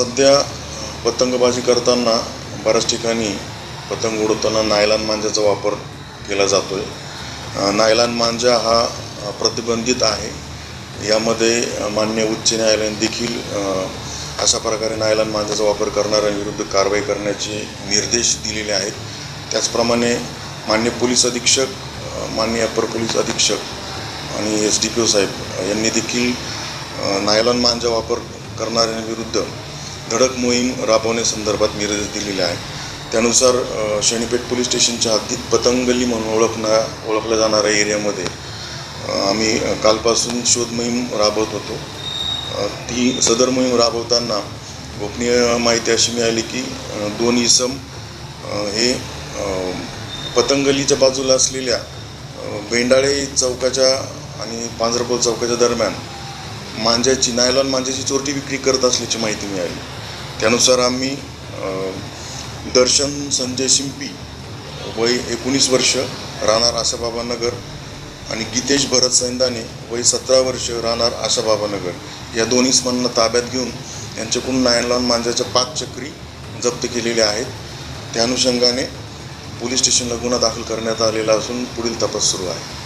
सध्या पतंगबाजी करताना बऱ्याच ठिकाणी पतंग उडवताना नायलॉन मांजाचा वापर केला जातो आहे. नायलॉन मांजा हा प्रतिबंधित आहे. यामध्ये माननीय उच्च न्यायालयाने देखील अशा प्रकारे नायलॉन मांजाचा वापर करणाऱ्यांविरुद्ध कारवाई करण्याचे निर्देश दिलेले आहेत. त्याचप्रमाणे माननीय पोलीस अधीक्षक, माननीय अपर पोलीस अधीक्षक आणि SDPO साहेब यांनी देखील नायलॉन मांजा वापर करणाऱ्यांविरुद्ध धडक मोहीम राबवण्यासंदर्भात निर्देश दिलेले आहे. त्यानुसार शनीपेठ पोलीस स्टेशनच्या हद्दीत पतंग गल्ली म्हणून ओळखल्या जाणाऱ्या एरियामध्ये आम्ही कालपासून शोध मोहीम राबवत होतो. ती सदर मोहीम राबवताना गोपनीय माहिती अशी मिळाली की 2 इसम हे पतंग गल्लीच्या बाजूला असलेल्या बेंडाळे चौकाच्या आणि पांजरपोल चौकाच्या दरम्यान नायलॉन मांजाची चोरटी विक्री करत असल्याची माहिती मिळाली. त्यानुसार आम्ही दर्शन संजय शिंपी वय 19 वर्ष राहणार आशाबाबानगर आणि गीतेश भरत सैंदाने वय 17 वर्ष राहणार आशाबाबानगर या 2 इसमांना ताब्यात घेऊन यांच्याकडून नायलॉन मांजाच्या 5 चक्री जप्त केलेल्या आहेत. त्या अनुषंगाने पोलीस स्टेशनला गुन्हा दाखल करण्यात आलेला असून पुढील तपास सुरू आहे.